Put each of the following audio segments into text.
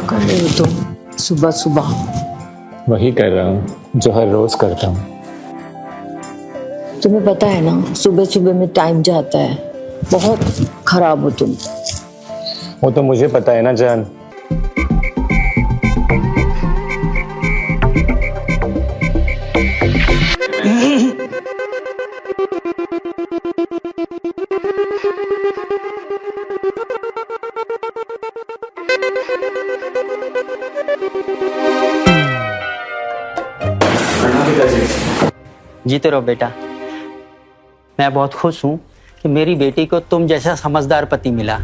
कर रही हो तुम सुबह सुबह? वही कर रहा हूँ जो हर रोज करता हूँ। तुम्हें पता है ना, सुबह सुबह में टाइम जाता है। बहुत खराब हो तुम। वो तो मुझे पता है ना जान। जीते रहो बेटा। मैं बहुत खुश हूँ कि मेरी बेटी को तुम जैसा समझदार पति मिला।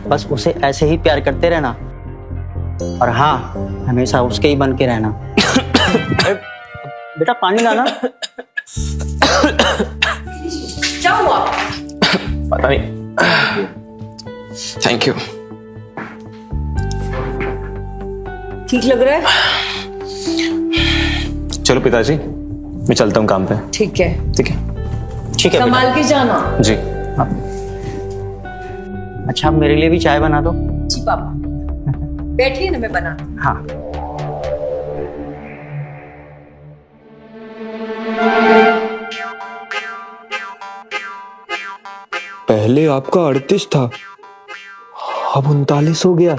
बस उसे ऐसे ही प्यार करते रहना और हाँ, हमेशा उसके ही बन के रहना। बेटा पानी लाना। क्या हुआ? पता नहीं। Thank you. ठीक लग रहा है? चलो पिताजी, मैं चलता हूँ काम पे। ठीक है। ठीक है। ठीक है संभाल के जाना। जी। अच्छा मेरे लिए भी चाय बना दो। जी पापा। बैठिए ना, मैं बना। हाँ। पहले आपका 38 था, अब 39 हो गया।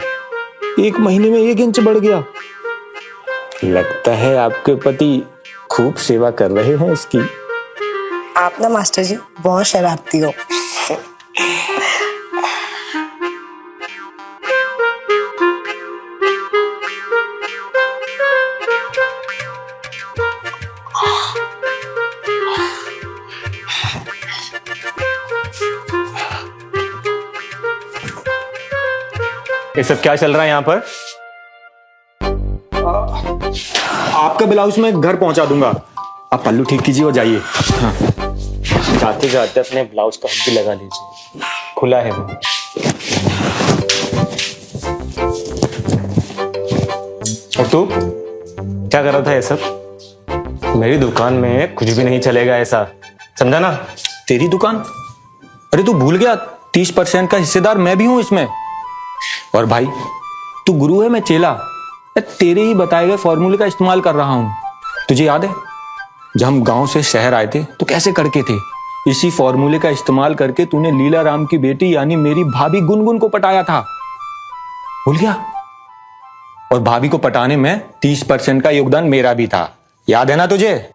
1 महीने में 1 इंच बढ़ गया। लगता है आपके पति खूब सेवा कर रहे हैं इसकी। आप ना मास्टर जी बहुत शरारती हो। ये सब क्या चल रहा है यहाँ पर? आपका ब्लाउज मैं घर पहुंचा दूंगा, आप पल्लू ठीक कीजिए और जाइए। हाँ। जाते जाते अपने ब्लाउज का हुक भी लगा लीजिए, खुला है वो। और तू क्या कर रहा था ये सब? मेरी दुकान में कुछ भी नहीं चलेगा ऐसा, समझा ना? तेरी दुकान? अरे तू भूल गया 30% का हिस्सेदार मैं भी हूं इसमें। और भाई तू गुरु है, मैं चेला। तेरे ही बताए गए फॉर्मूले का इस्तेमाल कर रहा हूं। तुझे याद है जब हम गांव से शहर आए थे तो कैसे करके थे? इसी फॉर्मूले का इस्तेमाल करके तूने लीला राम की बेटी यानी मेरी भाभी गुनगुन को पटाया था, भूल गया? और भाभी को पटाने में 30% का योगदान मेरा भी था, याद है ना तुझे?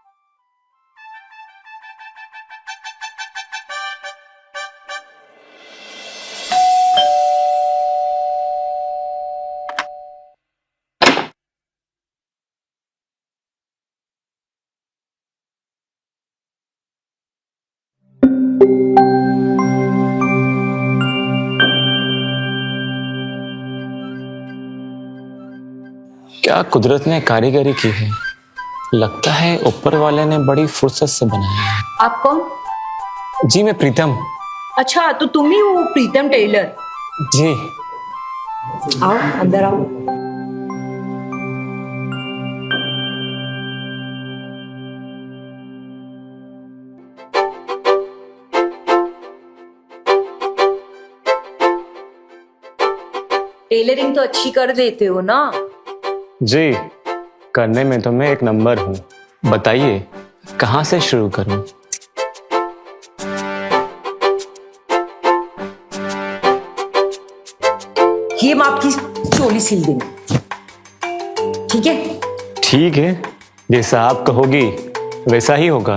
क्या कुदरत ने कारीगरी की है। लगता है ऊपर वाले ने बड़ी फुर्सत से बनाया है। आप कौन? जी मैं प्रीतम। अच्छा तो तुम ही हो प्रीतम टेलर? जी। आओ अंदर आओ। टेलरिंग तो अच्छी कर देते हो ना? जी, करने में तो मैं एक नंबर हूँ। बताइए कहाँ से शुरू करूँ? ये मैं आपकी चोली सिल दूंगी, ठीक है? ठीक है, जैसा आप कहोगी वैसा ही होगा।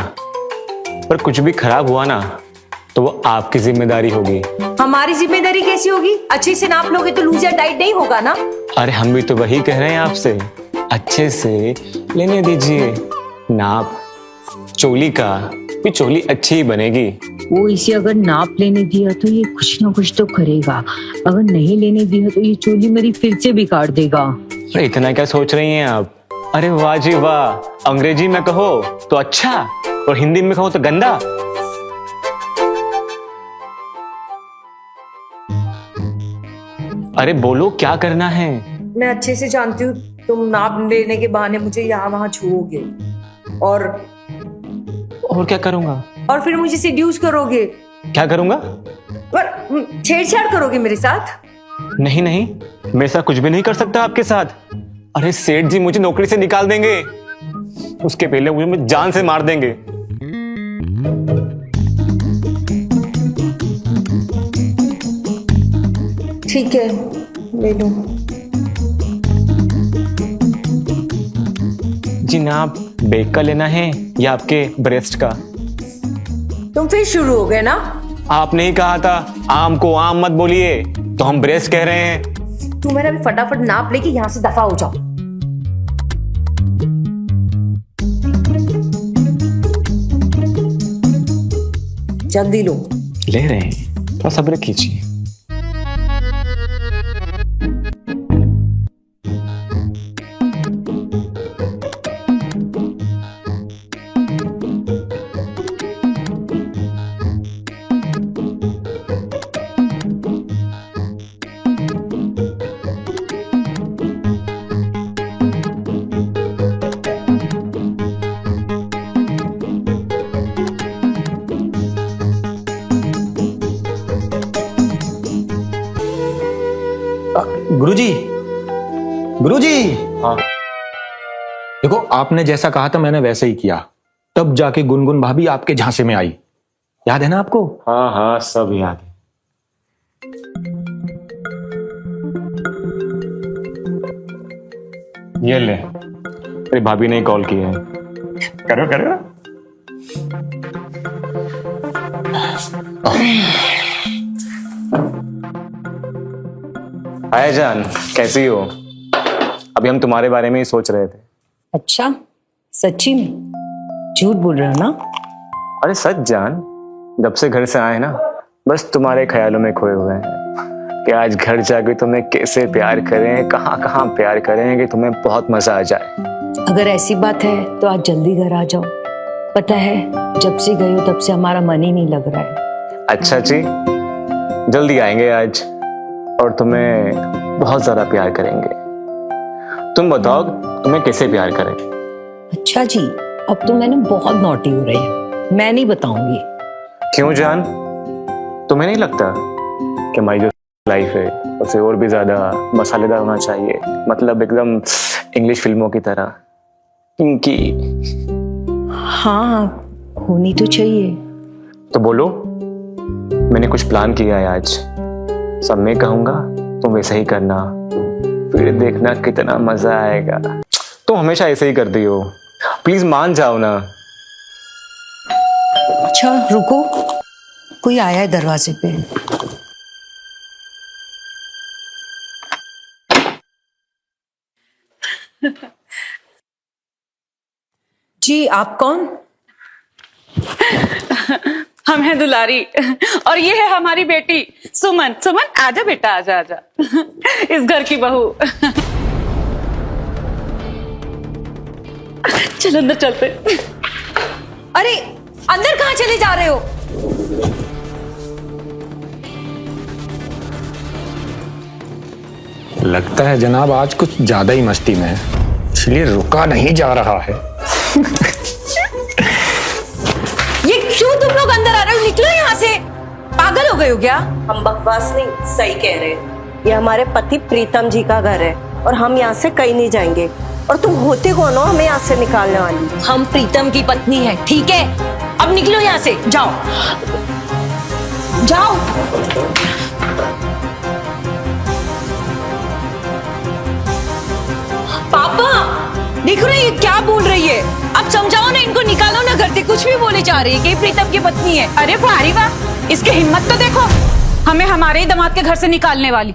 पर कुछ भी खराब हुआ ना तो वो आपकी जिम्मेदारी होगी। हमारी जिम्मेदारी कैसी होगी? अच्छे से नाप लोगे तो लूजर टाइट नहीं होगा ना? अरे हम भी तो वही कह रहे हैं आपसे, अच्छे से लेने दीजिए नाप चोली का, भी चोली अच्छी ही बनेगी। वो इसे अगर नाप लेने दिया तो ये कुछ ना कुछ तो करेगा, अगर नहीं लेने दिया तो ये चोली मेरी फिर से बिगाड़ देगा। अरे इतना क्या सोच रही हैं आप? अरे वाह जी वाह, अंग्रेजी में कहो तो अच्छा और हिंदी में कहो तो गंदा। अरे बोलो क्या करना है? मैं अच्छे से जानती हूँ तुम नाप लेने के बहाने मुझे यहाँ वहां छुओगे और क्या करूंगा? और फिर मुझे सेड्यूस करोगे। क्या करूंगा? पर छेड़छाड़ करोगे मेरे साथ। नहीं नहीं, मैं ऐसा कुछ भी नहीं कर सकता आपके साथ। अरे सेठ जी मुझे नौकरी से निकाल देंगे, उसके पहले मुझे जान से मार देंगे। ठीक है, ले लो। जी नाप बैक का लेना है या आपके ब्रेस्ट का? तुम फिर शुरू हो गए ना? आपने ही कहा था आम को आम मत बोलिए, तो हम ब्रेस्ट कह रहे हैं। तुम मेरा भी फटाफट नाप लेके यहाँ से दफा हो जाओ। जल्दी लो। ले रहे हैं, थोड़ा सब्र कीजिए। गुरुजी, गुरुजी, हाँ देखो आपने जैसा कहा था मैंने वैसे ही किया, तब जाके गुनगुन भाभी आपके झांसे में आई। याद है ना आपको? हाँ हाँ सब याद है। ये ले, अरे भाभी ने कॉल किया है। करो करो। हाय जान, कैसी हो? अभी हम तुम्हारे बारे में ही सोच रहे थे। अच्छा, सच्ची में? झूठ बोल रहे हो ना? अरे सच जान, जब से घर से आए ना बस तुम्हारे ख्यालों में खोए हुए हैं कि आज घर जाके तुम्हें कैसे प्यार करें, कहाँ कहाँ प्यार करें कि तुम्हें बहुत मजा आ जाए। अगर ऐसी बात है तो आज जल्दी घर आ जाओ। पता है जब से गए हो तब से हमारा मन ही नहीं लग रहा है। अच्छा जी, जल्दी आएंगे आज और तुम्हें बहुत ज्यादा प्यार करेंगे। तुम बताओ तुम्हें कैसे प्यार करें? अच्छा जी, अब तो मैंने बहुत नॉटी हो रही है, मैं नहीं बताऊंगी। क्यों जान, तुम्हें नहीं लगता कि हमारी जो लाइफ है उसे और भी ज्यादा मसालेदार होना चाहिए? मतलब एकदम इंग्लिश फिल्मों की तरह इनकी। हाँ, होनी तो चाहिए। तो बोलो, मैंने कुछ प्लान किया है आज, सब मैं कहूंगा तुम वैसे ही करना, फिर देखना कितना मजा आएगा। तुम हमेशा ऐसे ही करती हो, प्लीज मान जाओ ना। अच्छा रुको, कोई आया है दरवाजे पे। जी आप कौन? हम हैं दुलारी और ये है हमारी बेटी सुमन। सुमन आजा बेटा, आजा आजा, इस घर की बहू। चलो अंदर चलते। अरे अंदर कहाँ चले जा रहे हो? लगता है जनाब आज कुछ ज्यादा ही मस्ती में है, इसलिए रुका नहीं जा रहा है। ये क्यों तुम लोग अंदर आ रहे हो? निकलो यहाँ से, पागल हो गए हो क्या? हम बकवास नहीं, सही कह रहे हैं। ये हमारे पति प्रीतम जी का घर है और हम यहाँ से कहीं नहीं जाएंगे। और तुम होते कौन हो हमें यहाँ से निकालने वाली? हम प्रीतम की पत्नी है, ठीक है? अब निकलो यहाँ से, जाओ जाओ। पापा देख रहे ये क्या बोल रही है? अब समझाओ ना इनको, निकालो ना घर से। कुछ भी बोली जा रही है कि प्रीतम की पत्नी है। अरे भारी वाह, इसकी हिम्मत तो देखो, हमें हमारे ही दामाद के घर से निकालने वाली।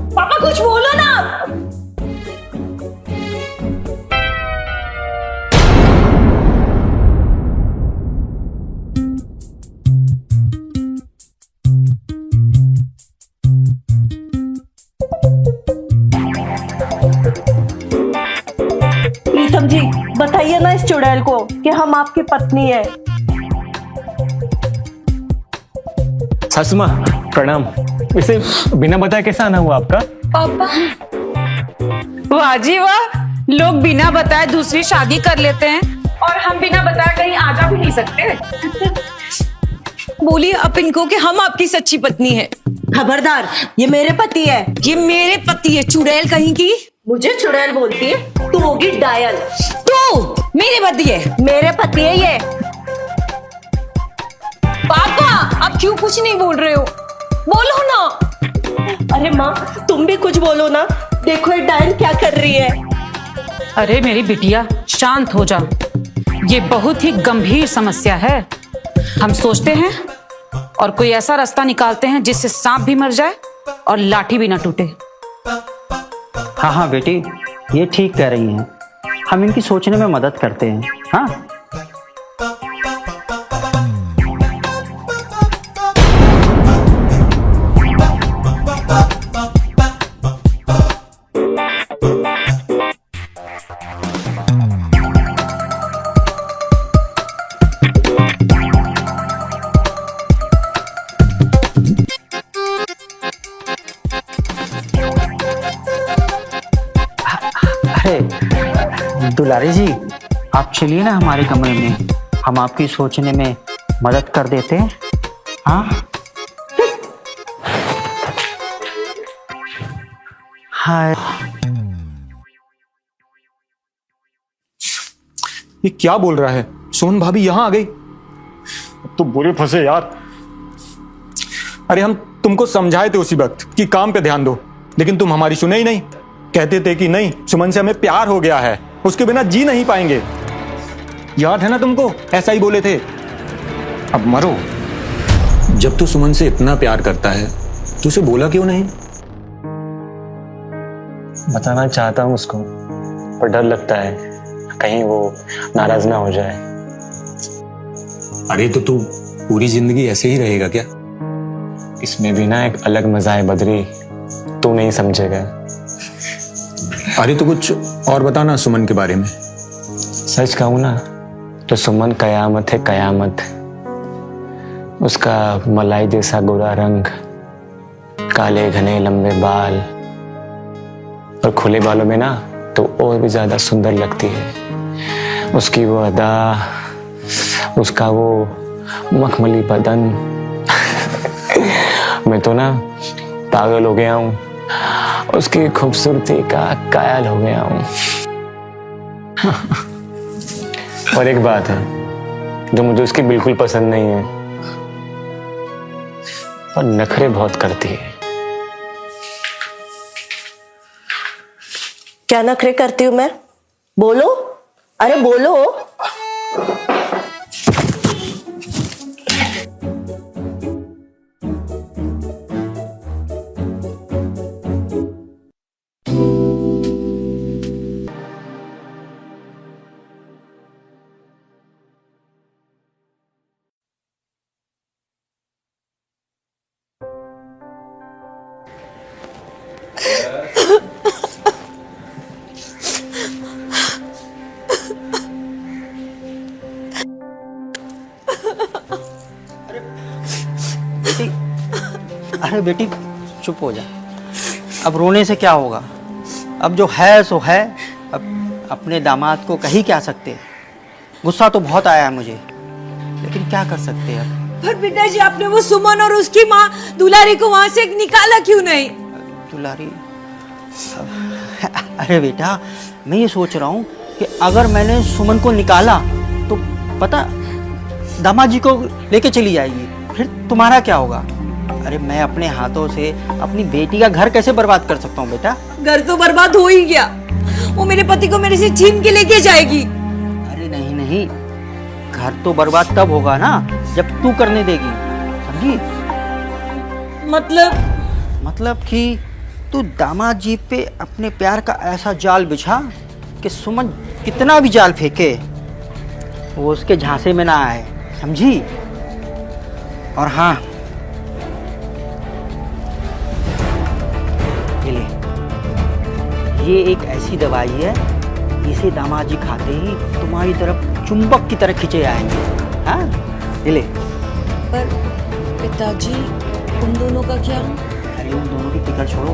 पापा कुछ बोलो ना। प्रीतम जी बताइए ना इस चुड़ैल को कि हम आपकी पत्नी है। सासू माँ प्रणाम। इसे बिना बताए कैसा आना हुआ आपका? वाह जी वाह, लोग बिना बताए दूसरी शादी कर लेते हैं और हम बिना बताए कहीं आ जा भी नहीं सकते। बोलिए आप इनको कि हम आपकी सच्ची पत्नी है। खबरदार, ये मेरे पति है। ये मेरे पति है, चुड़ैल कहीं की। मुझे चुड़ैल बोलती है? तू होगी डायल। तो मेरे पति है। मेरे पति है ये। पापा आप क्यों कुछ नहीं बोल रहे हो? बोलो ना। अरे माँ तुम भी कुछ बोलो ना, देखो ये डायल क्या कर रही है। अरे मेरी बिटिया शांत हो जा, ये बहुत ही गंभीर समस्या है। हम सोचते हैं और कोई ऐसा रास्ता निकालते हैं जिससे सांप भी मर जाए और लाठी भी ना टूटे। हाँ हाँ बेटी, ये ठीक कह रही हैं। हम इनकी सोचने में मदद करते हैं। हाँ अरे दुलारी जी, आप चलिए ना हमारे कमरे में, हम आपकी सोचने में मदद कर देते हैं। हाँ हाय। ये क्या बोल रहा है? सोन भाभी यहाँ आ गई तो बुरे फंसे यार। अरे हम तुमको समझाए थे उसी वक्त कि काम पे ध्यान दो, लेकिन तुम हमारी सुने ही नहीं। कहते थे कि नहीं, सुमन से हमें प्यार हो गया है, उसके बिना जी नहीं पाएंगे। याद है ना तुमको, ऐसा ही बोले थे। अब मरो। जब तू सुमन से इतना प्यार करता है तो उसे बोला क्यों नहीं? बताना चाहता हूँ उसको, पर डर लगता है कहीं वो नाराज ना हो जाए। अरे तो तू पूरी जिंदगी ऐसे ही रहेगा क्या? इसमें भी ना एक अलग मजा है बद्री, तू नहीं समझेगा। अरे तो कुछ और बताना सुमन के बारे में। सच कहूँ ना तो सुमन कयामत है, कयामत। उसका मलाई जैसा गोरा रंग, काले घने लंबे बाल और खुले बालों में ना तो और भी ज्यादा सुंदर लगती है। उसकी वो अदा, उसका वो मखमली बदन। मैं तो ना पागल हो गया हूँ, उसकी खूबसूरती का कायल हो गया हूँ। और एक बात है जो मुझे उसकी बिल्कुल पसंद नहीं है, और नखरे बहुत करती है। क्या नखरे करती हूँ मैं? बोलो, अरे बोलो। बेटी, अरे बेटी चुप हो जा। अब रोने से क्या होगा? अब जो है सो है। अपने दामाद को कही क्या सकते। गुस्सा तो बहुत आया है मुझे, लेकिन क्या कर सकते हैं अब। पर पिताजी आपने वो सुमन और उसकी माँ दुलारी को वहां से निकाला क्यों नहीं? दुलारी, अरे बेटा मैं ये सोच रहा हूँ कि अगर मैंने सुमन को निकाला तो पता दामाद जी को लेके चली जाएगी, फिर तुम्हारा क्या होगा। अरे मैं अपने हाथों से अपनी बेटी का घर कैसे बर्बाद कर सकता हूँ बेटा। घर तो बर्बाद हो ही गया, वो मेरे पति को मेरे से छीन के लेके जाएगी। अरे नहीं नहीं, घर तो बर्बाद तब होगा ना जब तू करने देगी, समझी। मतलब कि तू दामाद जी पे अपने प्यार का ऐसा जाल बिछा कि सुमन कितना भी जाल फेंके वो उसके झांसे में ना आए, समझी। और हाँ, ये ले, ये एक ऐसी दवाई है, इसे दामाद जी खाते ही तुम्हारी तरफ चुंबक की तरह खींचे आएंगे। हाँ, ये ले। पर पिताजी उन दोनों का क्या? अरे उन दोनों की फिक्र छोड़ो,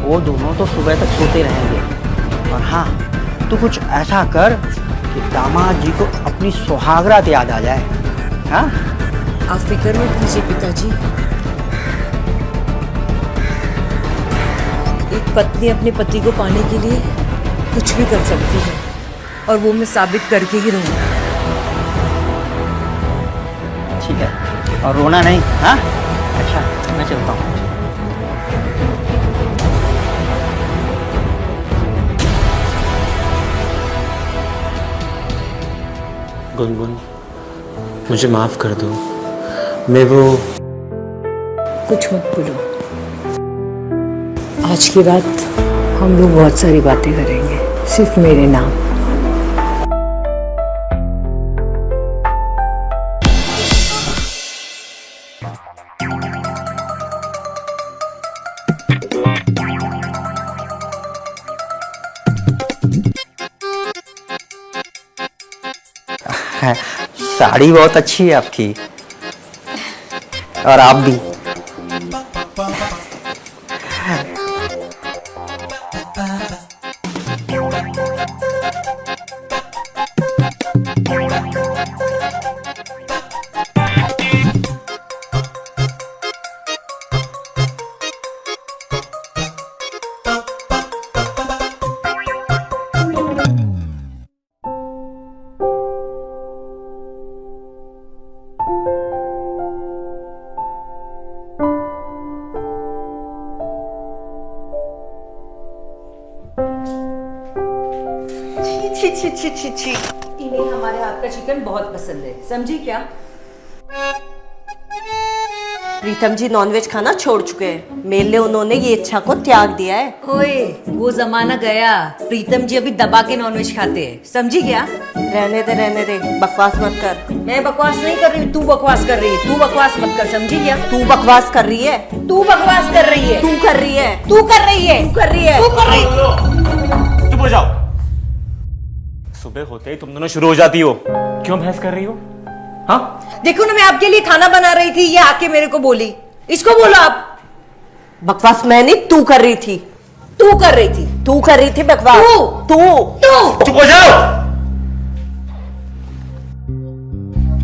वो दोनों तो सुबह तक सोते रहेंगे। और हाँ, तू कुछ ऐसा कर कि दामाद जी को अपनी सुहागरात याद आ जाए। हाँ, आप फिक्र मत कीजिए पिताजी। एक पत्नी अपने पति को पाने के लिए कुछ भी कर सकती है, और वो मैं साबित करके ही रहूंगी। ठीक है, और रोना नहीं। हाँ, अच्छा मैं चलता हूँ। गुनगुन, मुझे माफ कर दो। मैं वो कुछ मत बोलो, आज की रात हम लोग बहुत सारी बातें करेंगे, सिर्फ मेरे नाम। साड़ी बहुत अच्छी है आपकी, और आप भी। छी। इन्हें हमारे हाथ का चिकन बहुत पसंद है, समझी क्या? प्रीतम जी नॉनवेज खाना छोड़ चुके हैं, मेरे लिए उन्होंने ये इच्छा को त्याग दिया है। ओए, वो जमाना गया। प्रीतम जी अभी दबा के नॉनवेज खाते हैं, समझी क्या? रहने दे, बकवास मत कर। मैं बकवास नहीं कर रही, तू बकवास कर रही है। तू बकवास मत कर, समझी क्या? तू बकवास कर रही है, तू बकवास कर रही है। तू कर रही है, तू कर रही है, तू कर रही है, तू कर रही है। चुप हो जाओ। सुबह होते ही तुम दोनों शुरू हो जाती हो। क्यों बहस कर रही हो? हाँ, देखो ना, मैं आपके लिए खाना बना रही थी, ये आके मेरे को बोली। इसको बोलो आप। बकवास मैं नहीं, तू कर रही थी। तू कर रही थी, तू कर रही थी बकवास। तू चुप हो जाओ।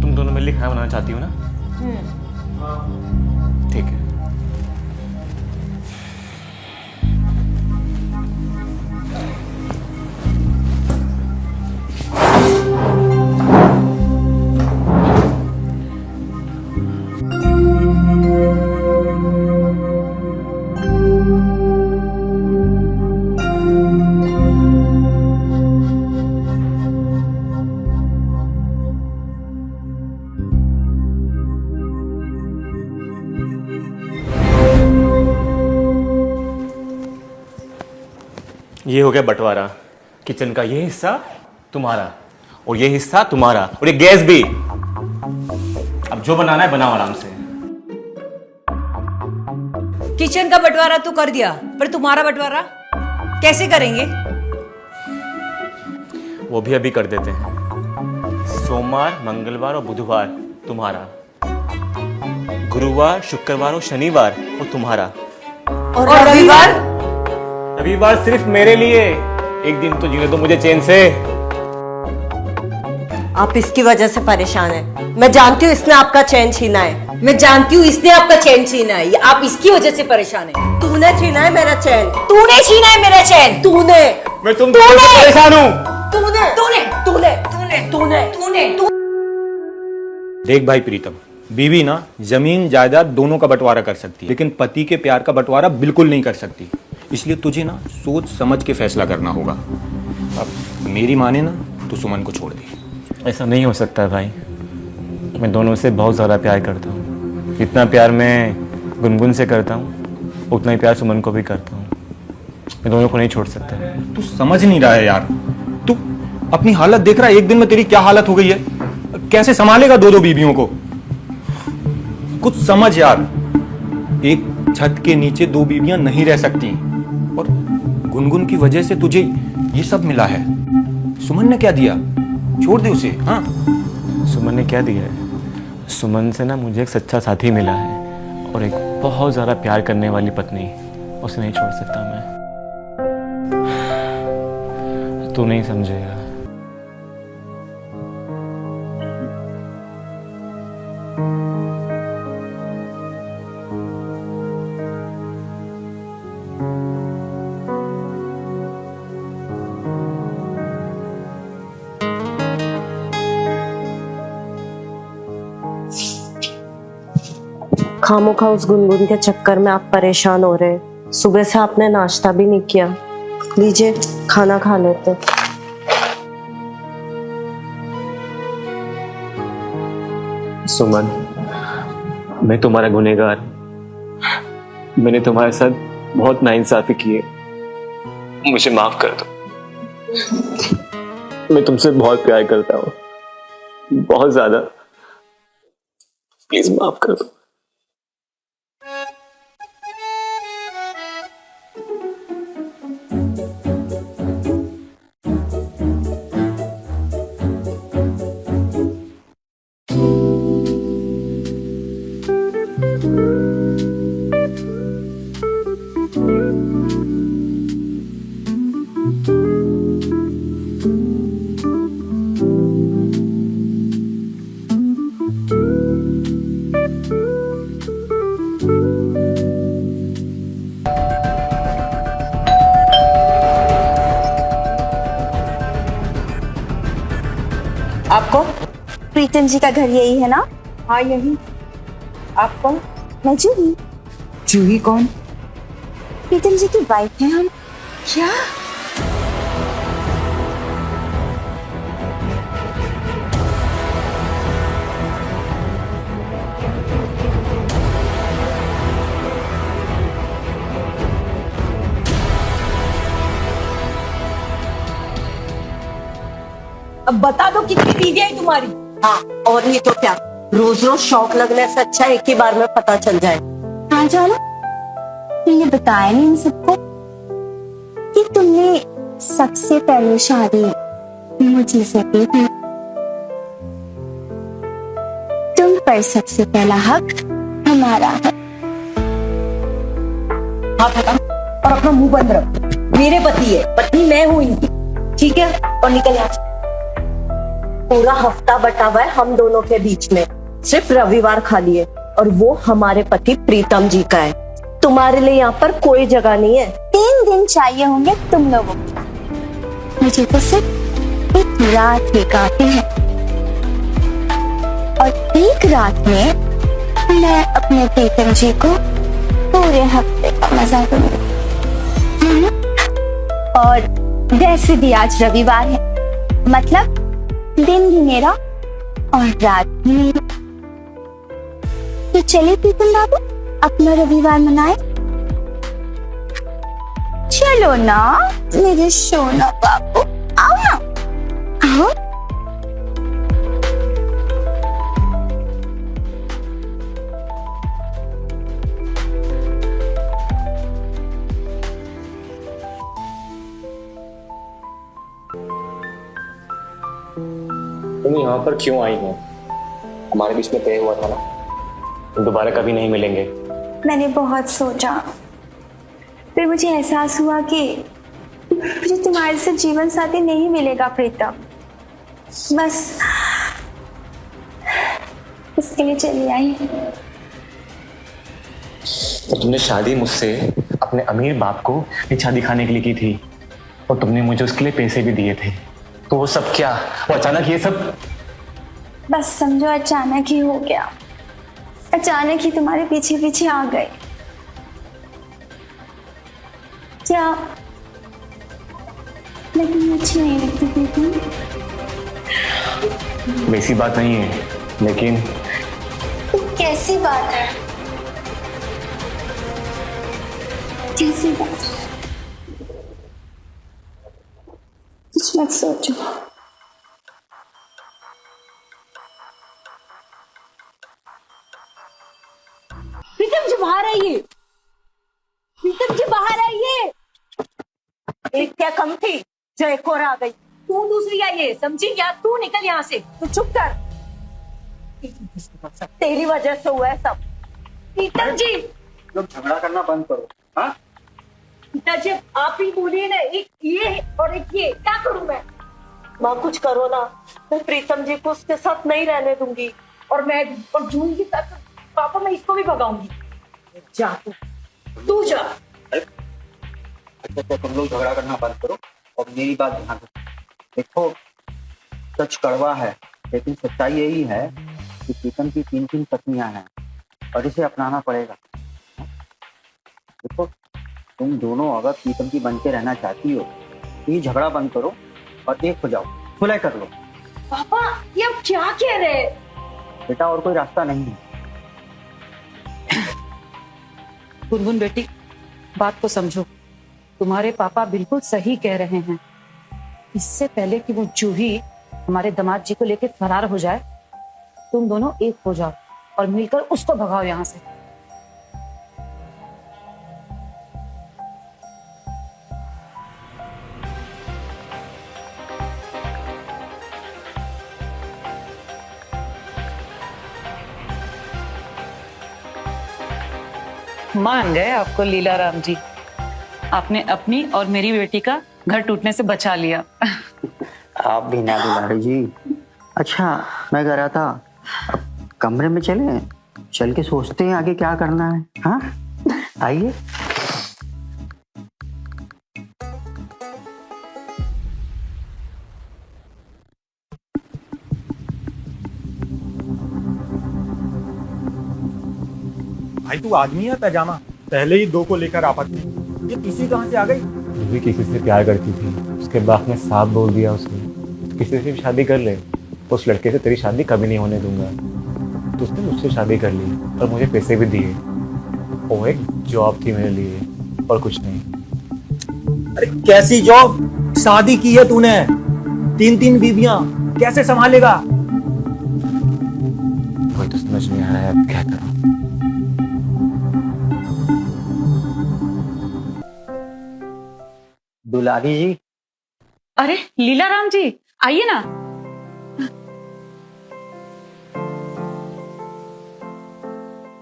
तुम दोनों मिलकर खाना बनाना चाहती हो ना? ठीक है। ये हो गया बंटवारा। किचन का ये हिस्सा तुम्हारा और ये हिस्सा तुम्हारा, और ये गैस भी। अब जो बनाना है बनाओ आराम से। किचन का बंटवारा तो कर दिया, पर तुम्हारा बंटवारा कैसे करेंगे? वो भी अभी कर देते हैं। सोमवार, मंगलवार और बुधवार तुम्हारा, गुरुवार, शुक्रवार और शनिवार वो तुम्हारा, और रविवार? रविवार सिर्फ मेरे लिए। एक दिन तो जीने दो मुझे चैन से। आप इसकी वजह से परेशान हैं। मैं जानती हूँ इसने आपका चैन छीना है। मैं जानती हूँ इसने आपका चैन छीना है, आप इसकी वजह से परेशान है। तूने छीना है मेरा चैन। तूने छीना है मेरा चैन। तूने मैं तुम दोनों से परेशान हूँ। तूने तूने तूने तूने तूने तूने देख भाई प्रीतम, बीवी ना जमीन जायदाद दोनों का बंटवारा कर सकती है, लेकिन पति के प्यार का बंटवारा बिल्कुल नहीं कर सकती। इसलिए तुझे ना सोच समझ के फैसला करना होगा। अब मेरी माने ना तो सुमन को छोड़ दे। ऐसा नहीं हो सकता भाई, मैं दोनों से बहुत ज़्यादा प्यार करता हूँ। जितना प्यार मैं गुनगुन से करता हूँ उतना ही प्यार सुमन को भी करता हूँ। मैं दोनों को नहीं छोड़ सकता। तू समझ नहीं रहा है यार। तू अपनी हालत देख रहा है, एक दिन में तेरी क्या हालत हो गई है। कैसे संभालेगा दो दो बीवियों को? कुछ समझ यार, एक छत के नीचे दो बीवियां नहीं रह सकती, और गुनगुन की वजह से तुझे ये सब मिला है। सुमन ने क्या दिया? छोड़ दे उसे। हाँ, सुमन ने क्या दिया है? सुमन से ना मुझे एक सच्चा साथी मिला है और एक बहुत ज़्यादा प्यार करने वाली पत्नी। उसे नहीं छोड़ सकता मैं। तू नहीं समझेगा। खामोखा उस गुनगुन के चक्कर में आप परेशान हो रहे हैं। सुबह से आपने नाश्ता भी नहीं किया। लीजिए खाना खा लेते। सुमन, मैं तुम्हारा गुनहगार। मैंने तुम्हारे साथ बहुत नाइंसाफी की है, मुझे माफ कर दो। मैं तुमसे बहुत प्यार करता हूँ, बहुत ज्यादा। प्लीज माफ कर दो। आपको प्रीतम जी का घर यही है ना? हाँ यही। आपको मैं जूही। जूही कौन? प्रीतम जी की वाइफ है हम। क्या? अब बता दो कितनी बीवियां है तुम्हारी? हाँ, और नहीं तो क्या। रोज रोज शौक लगने से अच्छा एक ही बार में पता चल जाए। हाँ जाना, तुमने बताया नहीं इन सबको कि तुमने सबसे पहले शादी मुझे से की थी। तुम पर सबसे पहला हक हमारा है। हाथ हटा और अपना मुंह बंद रख। मेरे पति है, पत्नी मैं हूँ इनकी, ठीक है? और निकल यहाँ से। पूरा हफ्ता बटा हुआ है हम दोनों के बीच में, सिर्फ रविवार खाली है, और वो हमारे पति प्रीतम जी का है। तुम्हारे लिए यहाँ पर कोई जगह नहीं है। 3 दिन चाहिए होंगे तुम लोगों को। मुझे तो सिर्फ एक रात ही काफी है, और एक रात में मैं अपने प्रीतम जी को पूरे हफ्ते का मजा दूंगी। और वैसे भी आज रविवार है, मतलब दिन भी मेरा और रात भी मेरी। तो चलिए प्रीतम बाबू अपना रविवार मनाए। चलो ना मेरे सोना बाबू, आओ ना, आओ। तुम यहाँ पर क्यों आई हो? हमारे बीच में तय हुआ था ना, तुम दोबारा कभी नहीं मिलेंगे। मैंने बहुत सोचा, फिर मुझे एहसास हुआ कि मुझे तुम्हारे से जीवन साथी नहीं मिलेगा प्रीतम, बस इसके लिए चली आई। तो तुमने शादी मुझसे अपने अमीर बाप को इच्छा दिखाने के लिए की थी और तुमने मुझे उसके लिए पैसे भी दिए थे, तो वो सब क्या, वो अचानक ये सब? बस समझो अचानक ही हो गया, अचानक ही तुम्हारे पीछे पीछे आ गए। क्या लेकिन अच्छी नहीं लगती प्रीतम? वैसी बात नहीं है, लेकिन तो कैसी बात है? कैसी बात? कुछ मत सोचो। प्रीतम जी बाहर आइए, प्रीतम जी बाहर आइए। एक क्या कम थी जो एक और आ गई, तू दूसरी आई है, समझी क्या? तू निकल यहाँ से, तू चुप कर। तेरी वजह से हुआ है सब। प्रीतम जी लोग झगड़ा करना बंद करो। हाँ, पिताजी आप ही बोलिए ना, एक ये और एक ये, क्या करूं मैं? माँ कुछ करो ना, मैं प्रीतम जी को उसके साथ नहीं रहने दूंगी, और मैं और जून के साथ पापा मैं इसको भी भगाऊंगी। जा तू जा। अच्छा तुम लोग झगड़ा करना बंद करो और मेरी बात ध्यान रखो। देखो सच कड़वा है, लेकिन सच्चाई यही है कि प्रीतम की 3 पत्नियां हैं और इसे अपनाना पड़ेगा। देखो तुम दोनों अगर प्रीतम की बन के रहना चाहती हो तो ये झगड़ा बंद करो और एक हो जाओ, सुलह कर लो। पापा ये आप क्या कह रहे हैं? बेटा और कोई रास्ता नहीं है। गुनगुन बेटी, बात को समझो, तुम्हारे पापा बिल्कुल सही कह रहे हैं। इससे पहले कि वो जूही हमारे दामाद जी को लेकर फरार हो जाए, तुम दोनों एक हो जाओ और मिलकर उसको भगाओ यहाँ से। मान गए आपको लीला राम जी, आपने अपनी और मेरी बेटी का घर टूटने से बचा लिया। आप भी ना दुलारी जी। अच्छा मैं कह रहा था अब कमरे में चले, चल के सोचते हैं आगे क्या करना है। हाँ आइए। भाई तू आदमी है पैजामा, पहले ही 2 को लेकर आपत्ति, ये तीसरी कहाँ से आ गई? भी किसी से प्यार करती थी, उसके बाप ने साफ बोल दिया उसने, किसी से भी शादी कर ले, उस लड़के से तेरी शादी कभी नहीं होने दूंगा। तो उसने मुझसे शादी कर ली और मुझे पैसे भी दिए, वो एक जॉब थी मेरे लिए और कुछ नहीं। अरे कैसी जॉब? शादी की है तूने, 3 बीवियां, कैसे संभालेगा? वही तो समझ में आ रहा है, अब क्या करूं। दुलारी जी। अरे लीला राम जी आइए ना।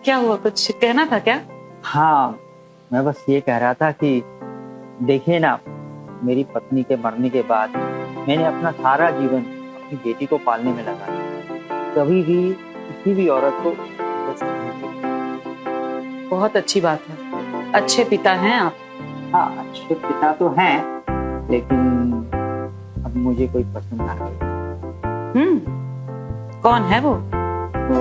क्या हुआ, कुछ कहना था क्या? हाँ मैं बस ये कह रहा था कि देखिए ना, मेरी पत्नी के मरने के बाद मैंने अपना सारा जीवन अपनी बेटी को पालने में लगा दिया। कभी भी किसी भी औरत को बहुत अच्छी बात है, अच्छे पिता हैं आप। हाँ अच्छे पिता तो हैं, लेकिन अब मुझे कोई पसंद आ गई। कौन है वो? तो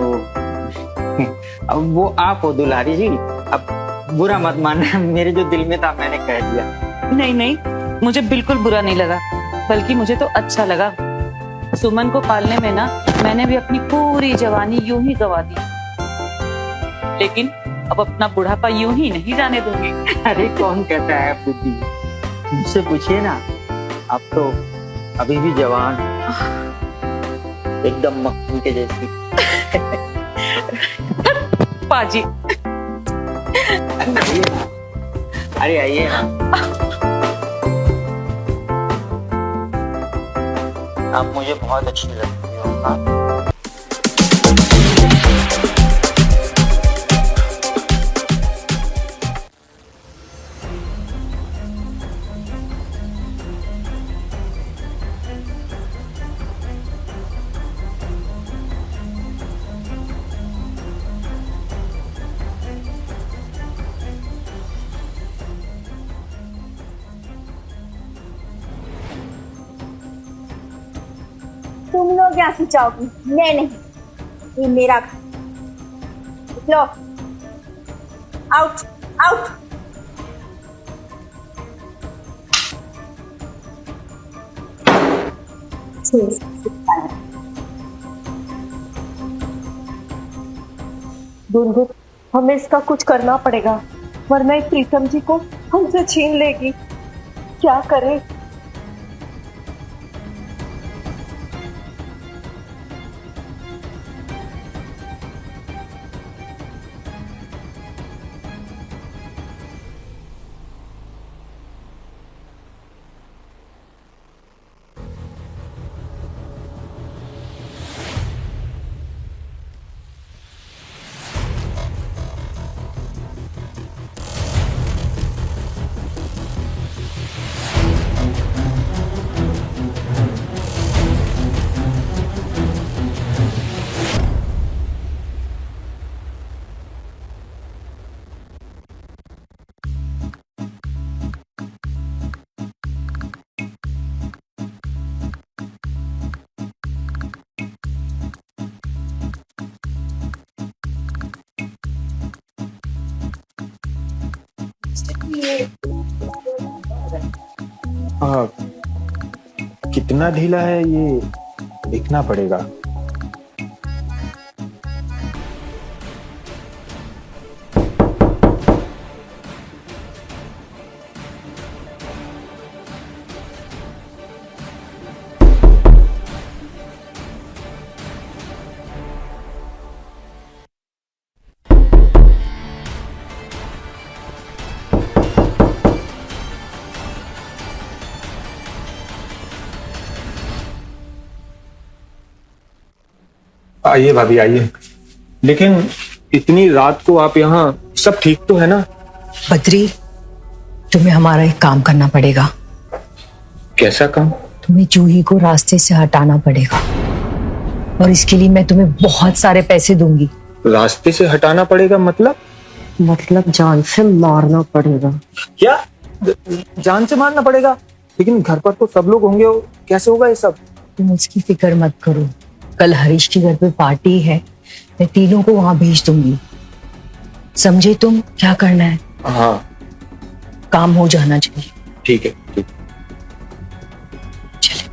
अब वो आप हो दुलारी जी, अब बुरा मत मानना, मेरे जो दिल में था मैंने कह दिया। नहीं नहीं, मुझे बिल्कुल बुरा नहीं लगा, बल्कि मुझे तो अच्छा लगा। सुमन को पालने में ना मैंने भी अपनी पूरी जवानी यूं ही गवा दी, लेकिन अब अपना बुढ़ापा यूं ही नहीं जाने दूंगी। अरे कौन कहता है बुद्धि, मुझसे पूछिए ना, आप तो अभी भी जवान, एकदम मक्खन के जैसी। पाजी अरे आइए ना, आप मुझे बहुत अच्छी लगती हो। हाँ? यहाँ से जाओगी, मैं नहीं, ये मेरा घर। लो, आउट आउट। गुनगुन, हमें इसका कुछ करना पड़ेगा, वरना ये प्रीतम जी को हमसे छीन लेगी। क्या करें? कितना ढीला है ये देखना पड़ेगा। आइए भाभी आइए। लेकिन इतनी रात को आप यहाँ, सब ठीक तो है ना? बद्री, तुम्हें हमारा एक काम करना पड़ेगा। कैसा काम? तुम्हें जूही को रास्ते से हटाना पड़ेगा, और इसके लिए मैं तुम्हें बहुत सारे पैसे दूंगी। रास्ते से हटाना पड़ेगा मतलब? मतलब जान से मारना पड़ेगा। क्या जान से मारना पड़ेगा? लेकिन घर पर तो सब लोग होंगे, कैसे होगा ये सब? तुम उसकी फिक्र मत करो, कल हरीश के घर पे पार्टी है, मैं तीनों को वहां भेज दूंगी। समझे तुम क्या करना है? हाँ काम हो जाना चाहिए। ठीक है ठीक। चले।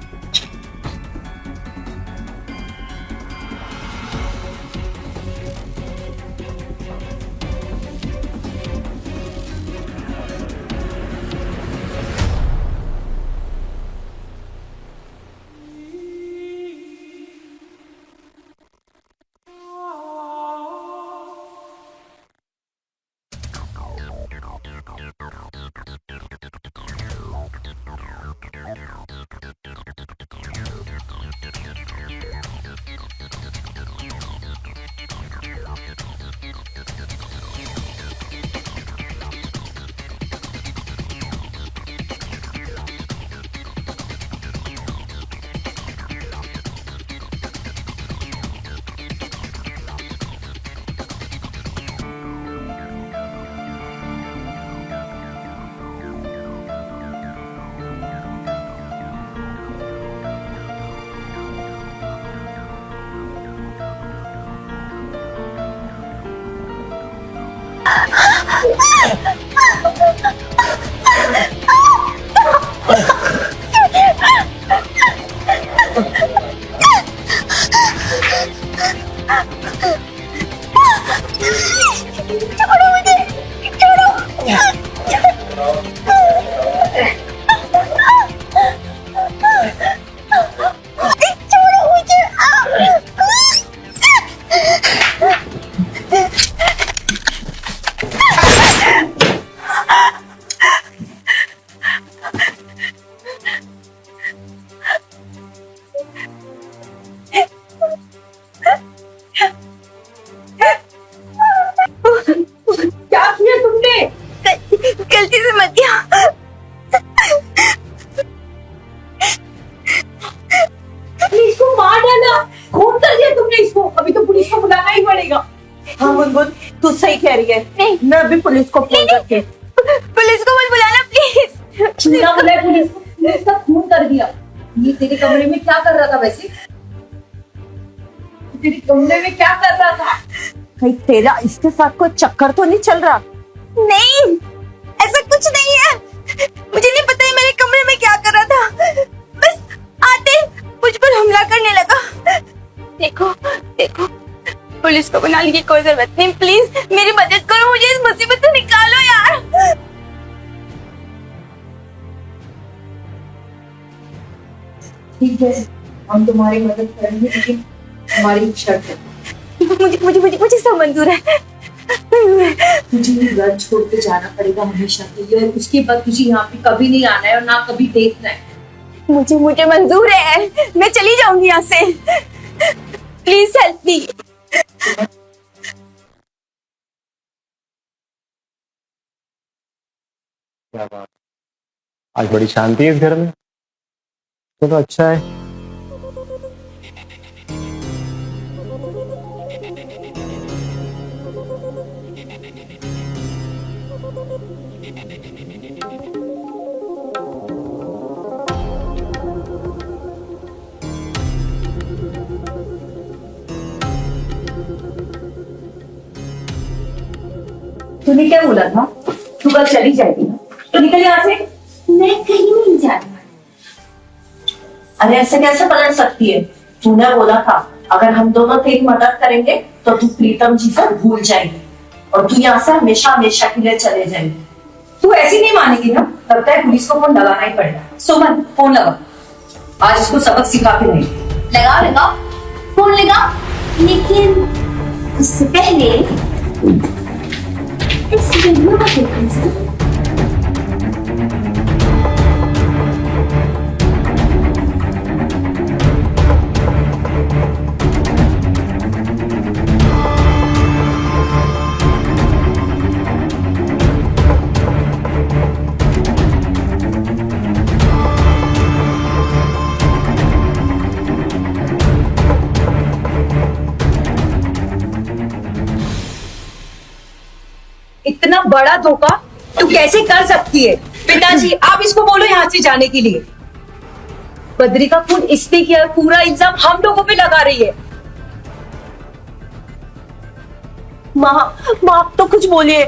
गलती से मत किया। इसको मार डाला, खून कर दिया तुमने इसको। अभी तो पुलिस को बुलाना ही पड़ेगा। हाँ गुनगुन, तू सही कह रही है। नहीं, मैं अभी पुलिस को फोन करके। पुलिस को मत बुलाना प्लीज। ना बुलाए पुलिस को, पुलिस का खून कर दिया। ये तेरे कमरे में क्या कर रहा था वैसे? मेरे कमरे में क्या कर रहा था? कहीं तेरा इसके साथ कोई चक्कर तो नहीं चल रहा? नहीं, ऐसा कुछ नहीं है। मुझे नहीं पता है मेरे कमरे में क्या कर रहा था। बस आते मुझ पर हमला करने लगा। देखो देखो, पुलिस को बुलाने की कोई जरूरत नहीं। प्लीज मेरी मदद करो, मुझे इस मुसीबत से निकालो यार। ठीक है, हम तुम्हारी मदद करेंगे, लेकिन हमारी एक शर्त है। मुझे मुझे मुझे मुझे सब मंजूर है। तुझे ये घर छोड़ के जाना पड़ेगा हमेशा के लिए, और उसके बाद तुझे यहाँ पे कभी नहीं आना है और ना कभी देखना है। मुझे मुझे मंजूर है, मैं चली जाऊंगी यहाँ से। Please help me. क्या बात, आज बड़ी शांति है इस घर में। चलो अच्छा है। तूने क्या बोला था? तू कल चली जाएगी ना, तो निकल यहाँ से। मैं कहीं नहीं जाती। अरे ऐसे कैसे बदल सकती है? तूने बोला था अगर हम दोनों तेरी मदद करेंगे तो तू प्रीतम जी को भूल जाएगी और तू यहाँ से हमेशा हमेशा के लिए चले जाएगी। तू ऐसी नहीं मानेगी ना, लगता है पुलिस को फोन लगाना ही पड़ेगा। सुमन, फोन लगा, आज इसको सबक सिखा के नहीं। लगाओ लगाओ, फोन लगाओ, लेकिन उससे पहले इस वीडियो को देखिए। इतना बड़ा धोखा तू कैसे कर सकती है? पिताजी, आप इसको बोलो यहाँ से जाने के लिए। बद्री का खून इसने किया, पूरा इल्जाम हम लोगों पे लगा रही है। माँ आप तो कुछ बोलिए।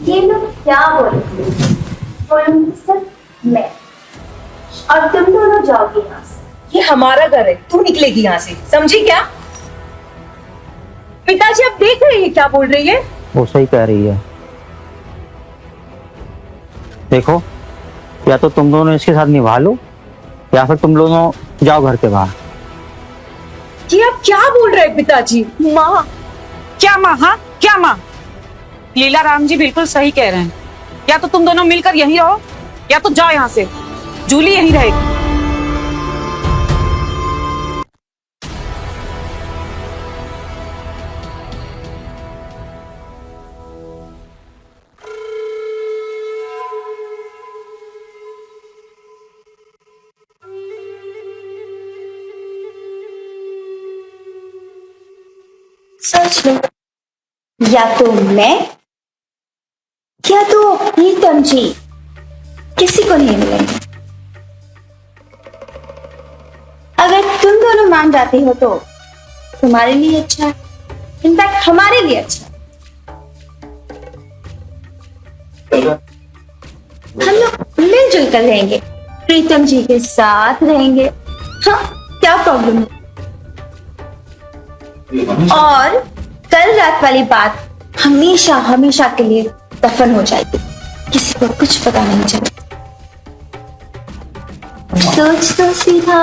ये लोग क्या बोलेंगे सिर्फ मैं, और तुम दोनों जाओगे यहाँ से। ये हमारा घर है, तू निकलेगी यहाँ से, समझी क्या? पिताजी आप देख रहे हैं क्या बोल रही है? वो सही कह रही है। देखो, या तो तुम दोनों इसके साथ निभा लो, या फिर तुम दोनों जाओ घर के बाहर। ये आप क्या बोल रहे हैं पिताजी? माँ, क्या माँ? हाँ क्या माँ? लीला राम जी बिल्कुल सही कह रहे हैं। या तो तुम दोनों मिलकर यहीं रहो, या तो जाओ यहाँ से। जूली यहीं रहेगी। सोच लो, या तो मैं या तो प्रीतम जी, किसी को नहीं मिलेंगे। अगर तुम दोनों मान जाते हो तो तुम्हारे लिए अच्छा है, इनफैक्ट हमारे लिए अच्छा है। हम लोग मिलजुल कर रहेंगे, प्रीतम जी के साथ रहेंगे। हाँ, क्या प्रॉब्लम है? और कल रात वाली बात हमेशा हमेशा के लिए दफन हो जाएगी, किसी को कुछ पता नहीं चलेगा। सोच तो सीधा।